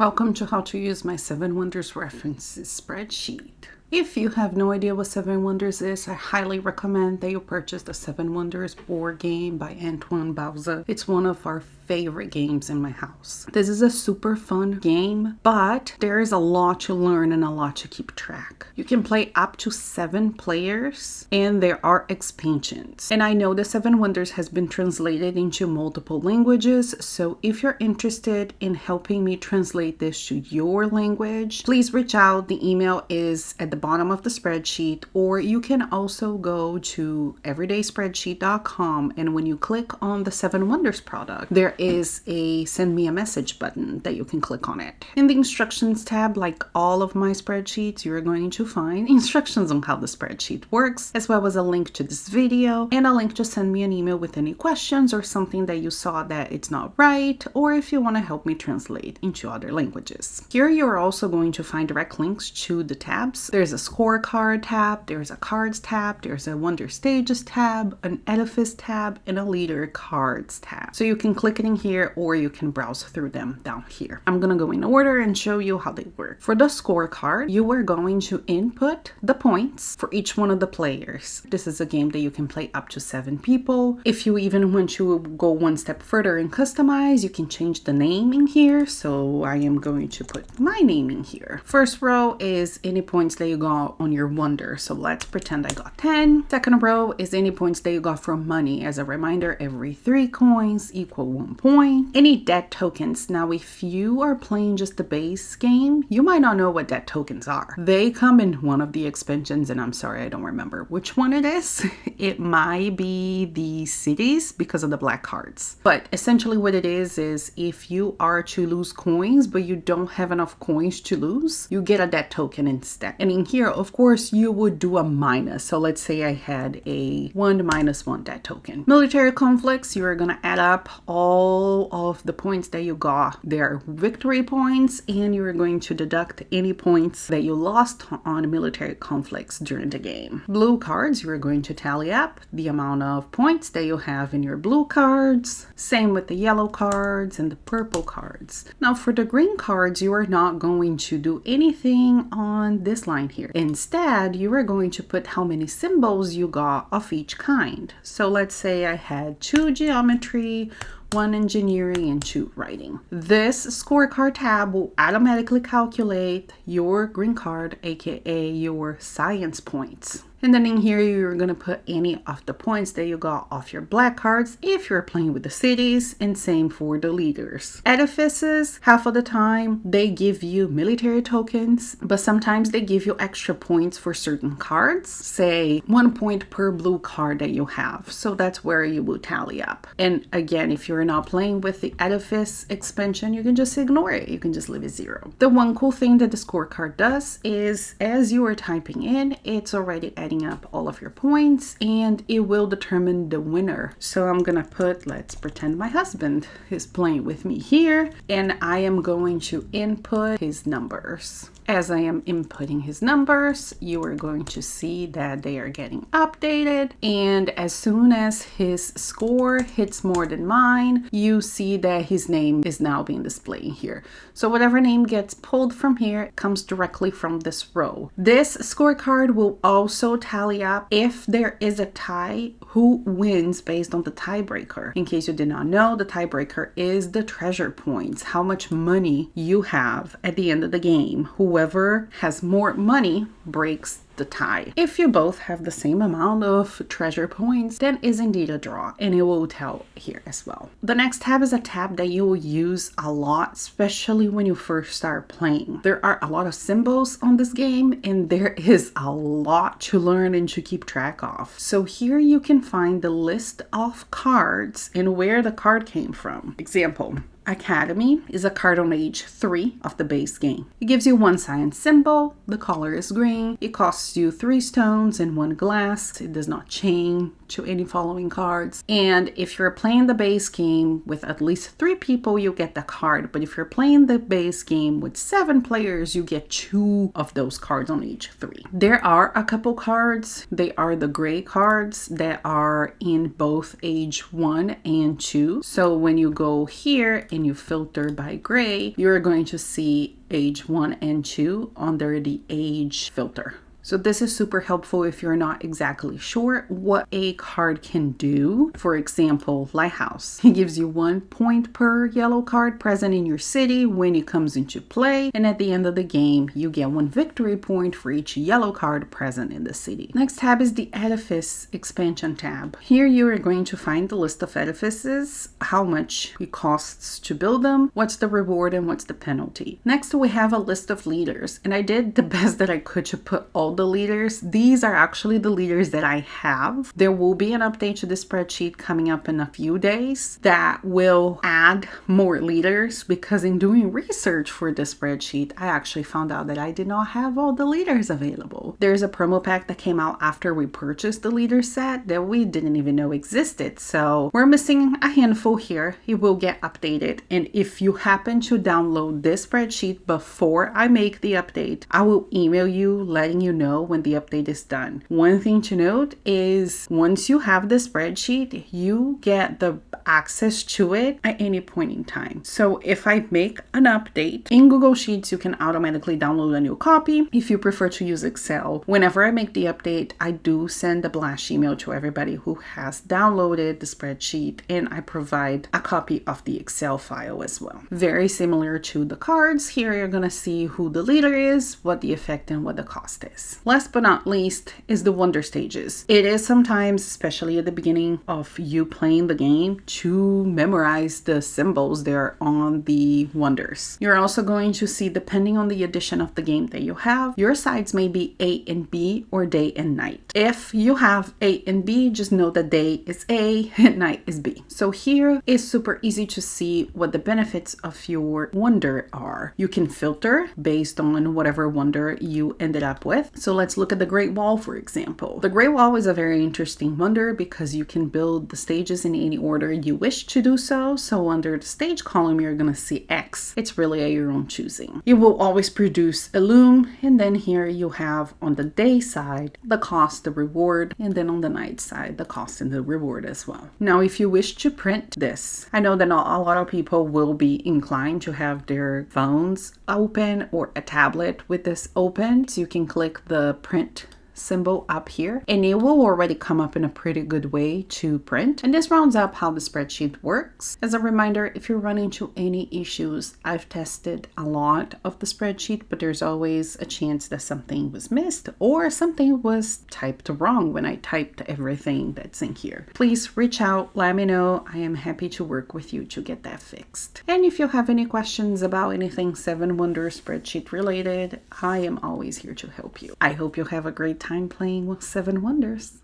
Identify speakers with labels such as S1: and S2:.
S1: Welcome to how to use my 7 Wonders References Spreadsheet. If you have no idea what 7 Wonders is, I highly recommend that you purchase the 7 Wonders board game by Antoine Bauza. It's one of our favorite games in my house. This is a super fun game, but there is a lot to learn and a lot to keep track. You can play up to 7 players and there are expansions. And I know the 7 Wonders has been translated into multiple languages, so if you're interested in helping me translate this to your language, please reach out. The email is at the bottom of the spreadsheet, or you can also go to everydayspreadsheet.com, and when you click on the 7 Wonders product, there is a send me a message button that you can click on it. In the instructions tab, like all of my spreadsheets, you're going to find instructions on how the spreadsheet works, as well as a link to this video and a link to send me an email with any questions or something that you saw that it's not right, or if you want to help me translate into other languages. Here you're also going to find direct links to the tabs. There's a Scorecard tab, there's a Cards tab, there's a Wonder Stages tab, an Edifice tab, and a Leader Cards tab. So you can click it in here or you can browse through them down here. I'm gonna go in order and show you how they work. For the Scorecard, you are going to input the points for each one of the players. This is a game that you can play up to 7 people. If you even want to go one step further and customize, you can change the name in here. So I am going to put my name in here. First row is any points that you got on your wonder. So let's pretend I got 10. Second row is any points that you got from money. As a reminder, every 3 coins equal 1 point. Any debt tokens. Now, if you are playing just the base game, you might not know what debt tokens are. They come in one of the expansions, and I'm sorry, I don't remember which one it is. It might be the cities because of the black cards. But essentially what it is if you are to lose coins, but you don't have enough coins to lose, you get a debt token instead. And in here, of course, you would do a minus. So let's say I had a 1 minus 1 debt token. Military conflicts, you're gonna add up all of the points that you got. They're victory points, and you're going to deduct any points that you lost on military conflicts during the game. Blue cards, you're going to tally up the amount of points that you have in your blue cards. Same with the yellow cards and the purple cards. Now for the green cards, you are not going to do anything on this line here. Instead, you are going to put how many symbols you got of each kind. So let's say I had 2 geometry, 1 engineering, and 2 writing. This scorecard tab will automatically calculate your green card, aka your science points. And then in here, you're going to put any of the points that you got off your black cards if you're playing with the cities, and same for the leaders. Edifices, half of the time, they give you military tokens, but sometimes they give you extra points for certain cards, say 1 point per blue card that you have. So that's where you will tally up. And again, if you're not playing with the Edifice expansion, you can just ignore it. You can just leave it 0. The one cool thing that the scorecard does is as you are typing in, it's already adding up all of your points and it will determine the winner. So I'm gonna put, let's pretend my husband is playing with me here, and I am going to input his numbers. As I am inputting his numbers, you are going to see that they are getting updated, and as soon as his score hits more than mine, you see that his name is now being displayed here. So whatever name gets pulled from here comes directly from this row. This scorecard will also tally up if there is a tie, who wins based on the tiebreaker. In case you did not know, the tiebreaker is the treasure points, how much money you have at the end of the game. Whoever has more money breaks the tie. If you both have the same amount of treasure points, then is indeed a draw, and it will tell here as well. The next tab is a tab that you will use a lot, especially when you first start playing. There are a lot of symbols on this game, and there is a lot to learn and to keep track of. So here you can find the list of cards and where the card came from. Example: Academy is a card on age 3 of the base game. It gives you 1 science symbol, the color is green, it costs you 3 stones and 1 glass, it does not chain to any following cards. And if you're playing the base game with at least 3 people, you get the card. But if you're playing the base game with 7 players, you get 2 of those cards on each 3. There are a couple cards. They are the gray cards that are in both age 1 and 2. So when you go here and and you filter by grade, you're going to see age 1 and 2 under the age filter. So this is super helpful if you're not exactly sure what a card can do. For example, Lighthouse. It gives you 1 point per yellow card present in your city when it comes into play. And at the end of the game, you get 1 victory point for each yellow card present in the city. Next tab is the Edifice expansion tab. Here you are going to find the list of edifices, how much it costs to build them, what's the reward and what's the penalty. Next, we have a list of leaders. And I did the best that I could to put all the leaders. These are actually the leaders that I have. There will be an update to the spreadsheet coming up in a few days that will add more leaders, because in doing research for the spreadsheet, I actually found out that I did not have all the leaders available. There's a promo pack that came out after we purchased the leader set that we didn't even know existed. So we're missing a handful here. It will get updated. And if you happen to download this spreadsheet before I make the update, I will email you letting you know when the update is done. One thing to note is once you have the spreadsheet, you get the access to it at any point in time. So if I make an update in Google Sheets, you can automatically download a new copy. If you prefer to use Excel, whenever I make the update, I do send a blast email to everybody who has downloaded the spreadsheet, and I provide a copy of the Excel file as well. Very similar to the cards. Here you're going to see who the leader is, what the effect and what the cost is. Last but not least is the wonder stages. It is sometimes, especially at the beginning of you playing the game, to memorize the symbols there on the wonders. You're also going to see, depending on the edition of the game that you have, your sides may be A and B or day and night. If you have A and B, just know that day is A and night is B. So here is super easy to see what the benefits of your wonder are. You can filter based on whatever wonder you ended up with. So let's look at the Great Wall, for example. The Great Wall is a very interesting wonder because you can build the stages in any order you wish to do so. So under the stage column, you're going to see X. It's really at your own choosing. You will always produce a loom. And then here you have on the day side, the cost, the reward, and then on the night side, the cost and the reward as well. Now, if you wish to print this, I know that not a lot of people will be inclined to have their phones open or a tablet with this open. So you can click the print symbol up here and it will already come up in a pretty good way to print. And this rounds up how the spreadsheet works. As a reminder, if you run into any issues, I've tested a lot of the spreadsheet, but there's always a chance that something was missed or something was typed wrong when I typed everything that's in here. Please reach out, let me know. I am happy to work with you to get that fixed. And if you have any questions about anything 7 Wonders spreadsheet related, I am always here to help you. I hope you have a great time playing with 7 Wonders.